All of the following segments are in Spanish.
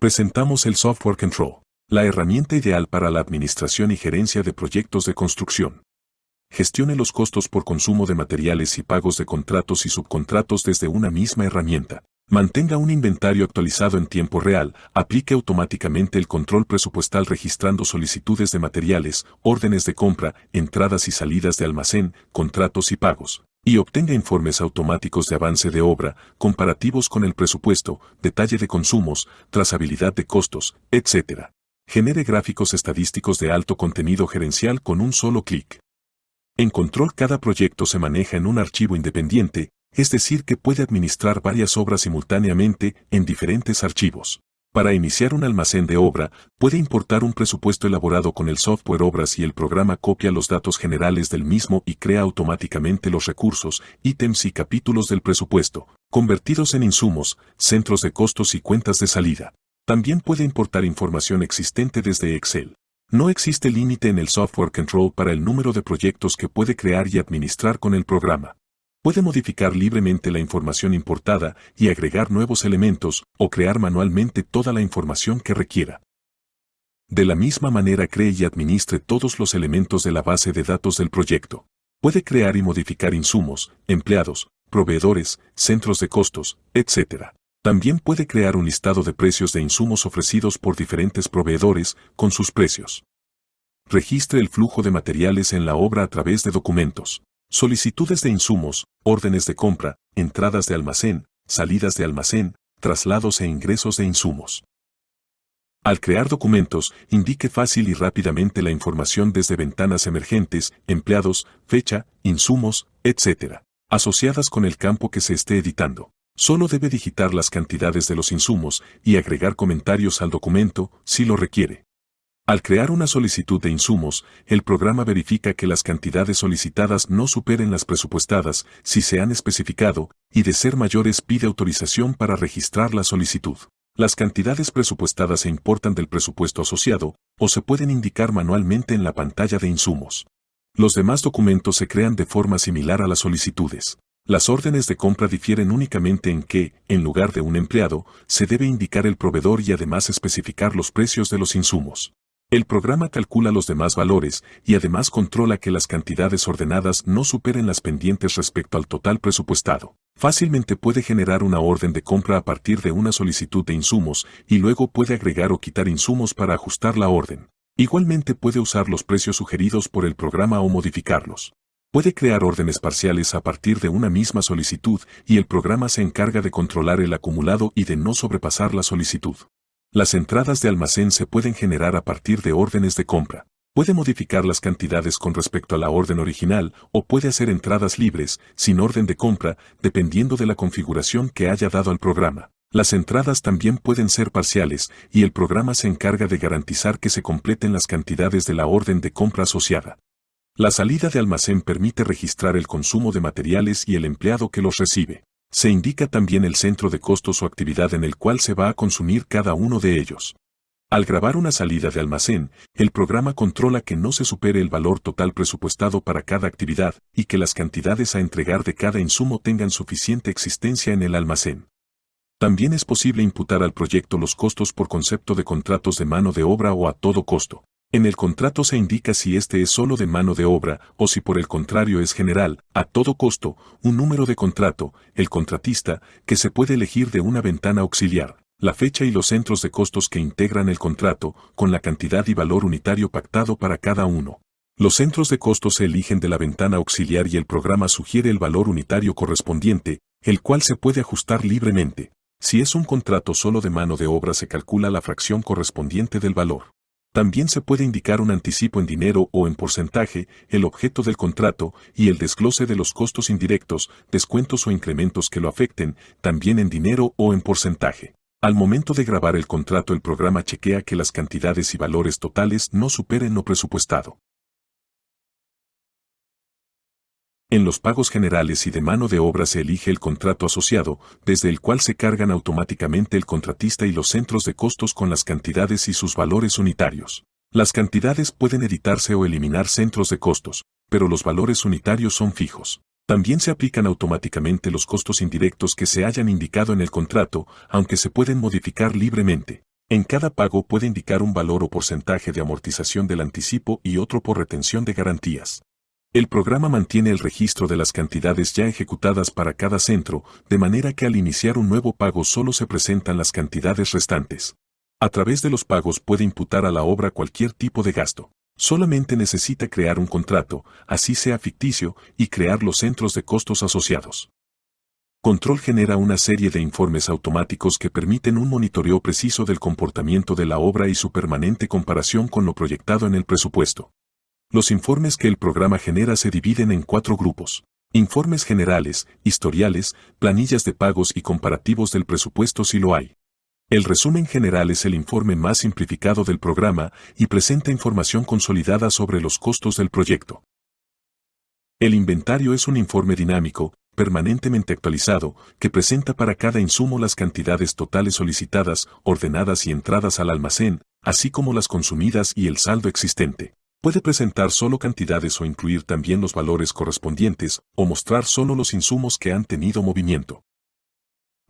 Presentamos el Software Control, la herramienta ideal para la administración y gerencia de proyectos de construcción. Gestione los costos por consumo de materiales y pagos de contratos y subcontratos desde una misma herramienta. Mantenga un inventario actualizado en tiempo real, aplique automáticamente el control presupuestal registrando solicitudes de materiales, órdenes de compra, entradas y salidas de almacén, contratos y pagos, y obtenga informes automáticos de avance de obra, comparativos con el presupuesto, detalle de consumos, trazabilidad de costos, etc. Genere gráficos estadísticos de alto contenido gerencial con un solo clic. En Control cada proyecto se maneja en un archivo independiente, es decir que puede administrar varias obras simultáneamente en diferentes archivos. Para iniciar un almacén de obra, puede importar un presupuesto elaborado con el software Obras y el programa copia los datos generales del mismo y crea automáticamente los recursos, ítems y capítulos del presupuesto, convertidos en insumos, centros de costos y cuentas de salida. También puede importar información existente desde Excel. No existe límite en el Software Control para el número de proyectos que puede crear y administrar con el programa. Puede modificar libremente la información importada y agregar nuevos elementos o crear manualmente toda la información que requiera. De la misma manera cree y administre todos los elementos de la base de datos del proyecto. Puede crear y modificar insumos, empleados, proveedores, centros de costos, etc. También puede crear un listado de precios de insumos ofrecidos por diferentes proveedores con sus precios. Registre el flujo de materiales en la obra a través de documentos, solicitudes de insumos, órdenes de compra, entradas de almacén, salidas de almacén, traslados e ingresos de insumos. Al crear documentos, indique fácil y rápidamente la información desde ventanas emergentes, empleados, fecha, insumos, etc., asociadas con el campo que se esté editando. Solo debe digitar las cantidades de los insumos y agregar comentarios al documento si lo requiere. Al crear una solicitud de insumos, el programa verifica que las cantidades solicitadas no superen las presupuestadas si se han especificado y de ser mayores pide autorización para registrar la solicitud. Las cantidades presupuestadas se importan del presupuesto asociado o se pueden indicar manualmente en la pantalla de insumos. Los demás documentos se crean de forma similar a las solicitudes. Las órdenes de compra difieren únicamente en que, en lugar de un empleado, se debe indicar el proveedor y además especificar los precios de los insumos. El programa calcula los demás valores y además controla que las cantidades ordenadas no superen las pendientes respecto al total presupuestado. Fácilmente puede generar una orden de compra a partir de una solicitud de insumos y luego puede agregar o quitar insumos para ajustar la orden. Igualmente puede usar los precios sugeridos por el programa o modificarlos. Puede crear órdenes parciales a partir de una misma solicitud y el programa se encarga de controlar el acumulado y de no sobrepasar la solicitud. Las entradas de almacén se pueden generar a partir de órdenes de compra. Puede modificar las cantidades con respecto a la orden original o puede hacer entradas libres, sin orden de compra, dependiendo de la configuración que haya dado al programa. Las entradas también pueden ser parciales y el programa se encarga de garantizar que se completen las cantidades de la orden de compra asociada. La salida de almacén permite registrar el consumo de materiales y el empleado que los recibe. Se indica también el centro de costos o actividad en el cual se va a consumir cada uno de ellos. Al grabar una salida de almacén, el programa controla que no se supere el valor total presupuestado para cada actividad y que las cantidades a entregar de cada insumo tengan suficiente existencia en el almacén. También es posible imputar al proyecto los costos por concepto de contratos de mano de obra o a todo costo. En el contrato se indica si este es solo de mano de obra o si por el contrario es general, a todo costo, un número de contrato, el contratista, que se puede elegir de una ventana auxiliar, la fecha y los centros de costos que integran el contrato, con la cantidad y valor unitario pactado para cada uno. Los centros de costos se eligen de la ventana auxiliar y el programa sugiere el valor unitario correspondiente, el cual se puede ajustar libremente. Si es un contrato solo de mano de obra se calcula la fracción correspondiente del valor. También se puede indicar un anticipo en dinero o en porcentaje, el objeto del contrato y el desglose de los costos indirectos, descuentos o incrementos que lo afecten, también en dinero o en porcentaje. Al momento de grabar el contrato el programa chequea que las cantidades y valores totales no superen lo presupuestado. En los pagos generales y de mano de obra se elige el contrato asociado, desde el cual se cargan automáticamente el contratista y los centros de costos con las cantidades y sus valores unitarios. Las cantidades pueden editarse o eliminar centros de costos, pero los valores unitarios son fijos. También se aplican automáticamente los costos indirectos que se hayan indicado en el contrato, aunque se pueden modificar libremente. En cada pago puede indicar un valor o porcentaje de amortización del anticipo y otro por retención de garantías. El programa mantiene el registro de las cantidades ya ejecutadas para cada centro, de manera que al iniciar un nuevo pago solo se presentan las cantidades restantes. A través de los pagos puede imputar a la obra cualquier tipo de gasto. Solamente necesita crear un contrato, así sea ficticio, y crear los centros de costos asociados. Control genera una serie de informes automáticos que permiten un monitoreo preciso del comportamiento de la obra y su permanente comparación con lo proyectado en el presupuesto. Los informes que el programa genera se dividen en 4 grupos: informes generales, historiales, planillas de pagos y comparativos del presupuesto si lo hay. El resumen general es el informe más simplificado del programa y presenta información consolidada sobre los costos del proyecto. El inventario es un informe dinámico, permanentemente actualizado, que presenta para cada insumo las cantidades totales solicitadas, ordenadas y entradas al almacén, así como las consumidas y el saldo existente. Puede presentar solo cantidades o incluir también los valores correspondientes, o mostrar solo los insumos que han tenido movimiento.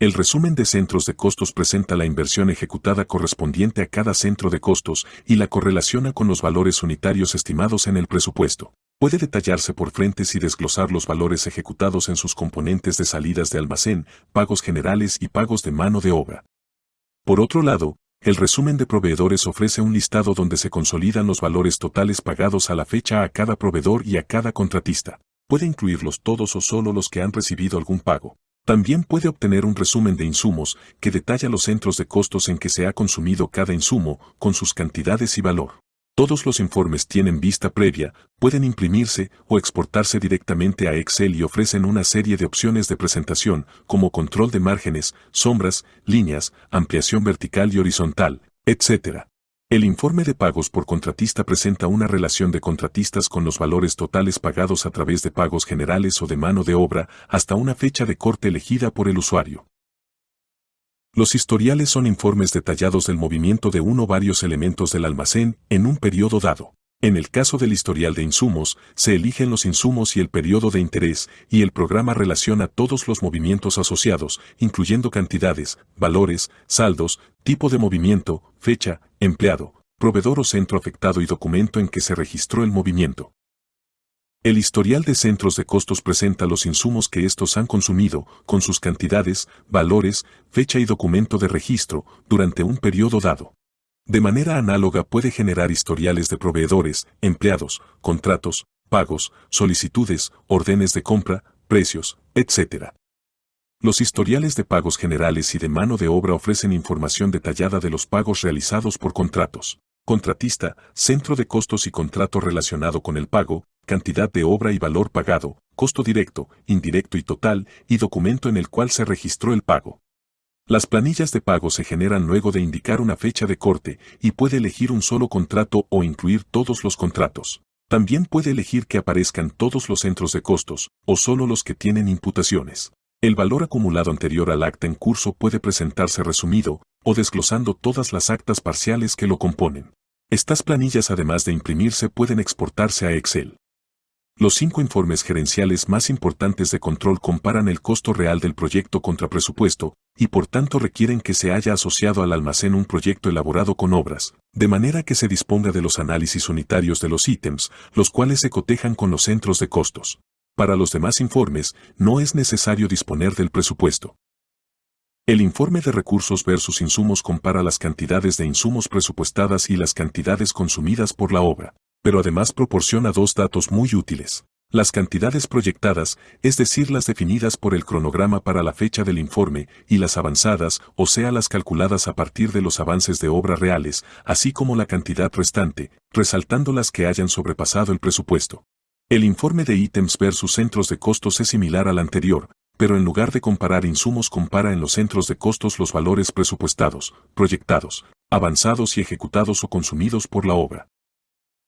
El resumen de centros de costos presenta la inversión ejecutada correspondiente a cada centro de costos y la correlaciona con los valores unitarios estimados en el presupuesto. Puede detallarse por frentes y desglosar los valores ejecutados en sus componentes de salidas de almacén, pagos generales y pagos de mano de obra. Por otro lado, el resumen de proveedores ofrece un listado donde se consolidan los valores totales pagados a la fecha a cada proveedor y a cada contratista. Puede incluirlos todos o solo los que han recibido algún pago. También puede obtener un resumen de insumos que detalla los centros de costos en que se ha consumido cada insumo, con sus cantidades y valor. Todos los informes tienen vista previa, pueden imprimirse o exportarse directamente a Excel y ofrecen una serie de opciones de presentación, como control de márgenes, sombras, líneas, ampliación vertical y horizontal, etc. El informe de pagos por contratista presenta una relación de contratistas con los valores totales pagados a través de pagos generales o de mano de obra hasta una fecha de corte elegida por el usuario. Los historiales son informes detallados del movimiento de uno o varios elementos del almacén en un periodo dado. En el caso del historial de insumos, se eligen los insumos y el periodo de interés, y el programa relaciona todos los movimientos asociados, incluyendo cantidades, valores, saldos, tipo de movimiento, fecha, empleado, proveedor o centro afectado y documento en que se registró el movimiento. El historial de centros de costos presenta los insumos que estos han consumido, con sus cantidades, valores, fecha y documento de registro, durante un periodo dado. De manera análoga puede generar historiales de proveedores, empleados, contratos, pagos, solicitudes, órdenes de compra, precios, etc. Los historiales de pagos generales y de mano de obra ofrecen información detallada de los pagos realizados por contratos. Contratista, centro de costos y contrato relacionado con el pago, cantidad de obra y valor pagado, costo directo, indirecto y total, y documento en el cual se registró el pago. Las planillas de pago se generan luego de indicar una fecha de corte y puede elegir un solo contrato o incluir todos los contratos. También puede elegir que aparezcan todos los centros de costos o solo los que tienen imputaciones. El valor acumulado anterior al acta en curso puede presentarse resumido o desglosando todas las actas parciales que lo componen. Estas planillas, además de imprimirse, pueden exportarse a Excel. Los 5 informes gerenciales más importantes de control comparan el costo real del proyecto contra presupuesto, y por tanto requieren que se haya asociado al almacén un proyecto elaborado con obras, de manera que se disponga de los análisis unitarios de los ítems, los cuales se cotejan con los centros de costos. Para los demás informes, no es necesario disponer del presupuesto. El informe de recursos versus insumos compara las cantidades de insumos presupuestadas y las cantidades consumidas por la obra, pero además proporciona 2 datos muy útiles. Las cantidades proyectadas, es decir, las definidas por el cronograma para la fecha del informe, y las avanzadas, o sea, las calculadas a partir de los avances de obra reales, así como la cantidad restante, resaltando las que hayan sobrepasado el presupuesto. El informe de ítems versus centros de costos es similar al anterior, pero en lugar de comparar insumos compara en los centros de costos los valores presupuestados, proyectados, avanzados y ejecutados o consumidos por la obra.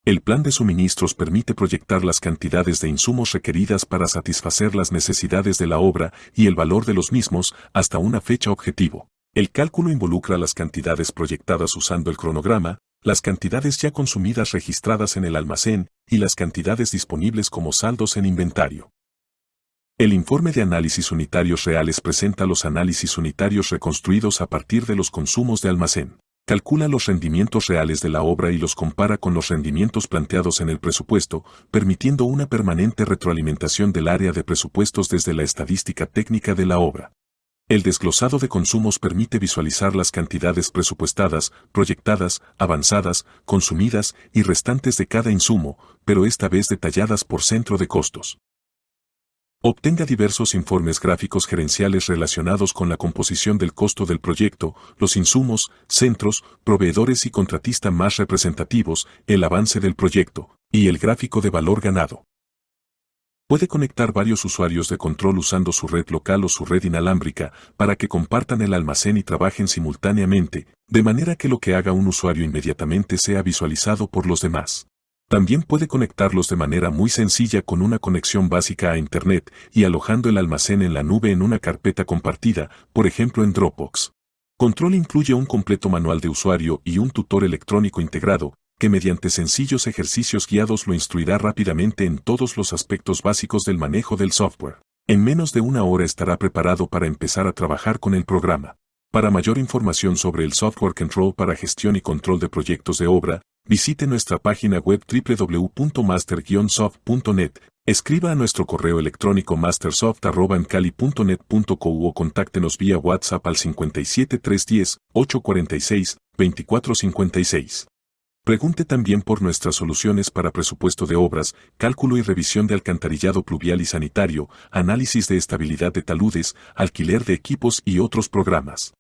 El plan de suministros permite proyectar las cantidades de insumos requeridas para satisfacer las necesidades de la obra y el valor de los mismos hasta una fecha objetivo. El cálculo involucra las cantidades proyectadas usando el cronograma, las cantidades ya consumidas registradas en el almacén y las cantidades disponibles como saldos en inventario. El informe de análisis unitarios reales presenta los análisis unitarios reconstruidos a partir de los consumos de almacén. Calcula los rendimientos reales de la obra y los compara con los rendimientos planteados en el presupuesto, permitiendo una permanente retroalimentación del área de presupuestos desde la estadística técnica de la obra. El desglosado de consumos permite visualizar las cantidades presupuestadas, proyectadas, avanzadas, consumidas y restantes de cada insumo, pero esta vez detalladas por centro de costos. Obtenga diversos informes gráficos gerenciales relacionados con la composición del costo del proyecto, los insumos, centros, proveedores y contratista más representativos, el avance del proyecto, y el gráfico de valor ganado. Puede conectar varios usuarios de control usando su red local o su red inalámbrica para que compartan el almacén y trabajen simultáneamente, de manera que lo que haga un usuario inmediatamente sea visualizado por los demás. También puede conectarlos de manera muy sencilla con una conexión básica a Internet y alojando el almacén en la nube en una carpeta compartida, por ejemplo en Dropbox. Control incluye un completo manual de usuario y un tutor electrónico integrado, que mediante sencillos ejercicios guiados lo instruirá rápidamente en todos los aspectos básicos del manejo del software. En menos de una hora estará preparado para empezar a trabajar con el programa. Para mayor información sobre el software Control para gestión y control de proyectos de obra, visite nuestra página web www.master-soft.net, escriba a nuestro correo electrónico mastersoft@mcali.net.co o contáctenos vía WhatsApp al 57 310 846 2456. Pregunte también por nuestras soluciones para presupuesto de obras, cálculo y revisión de alcantarillado pluvial y sanitario, análisis de estabilidad de taludes, alquiler de equipos y otros programas.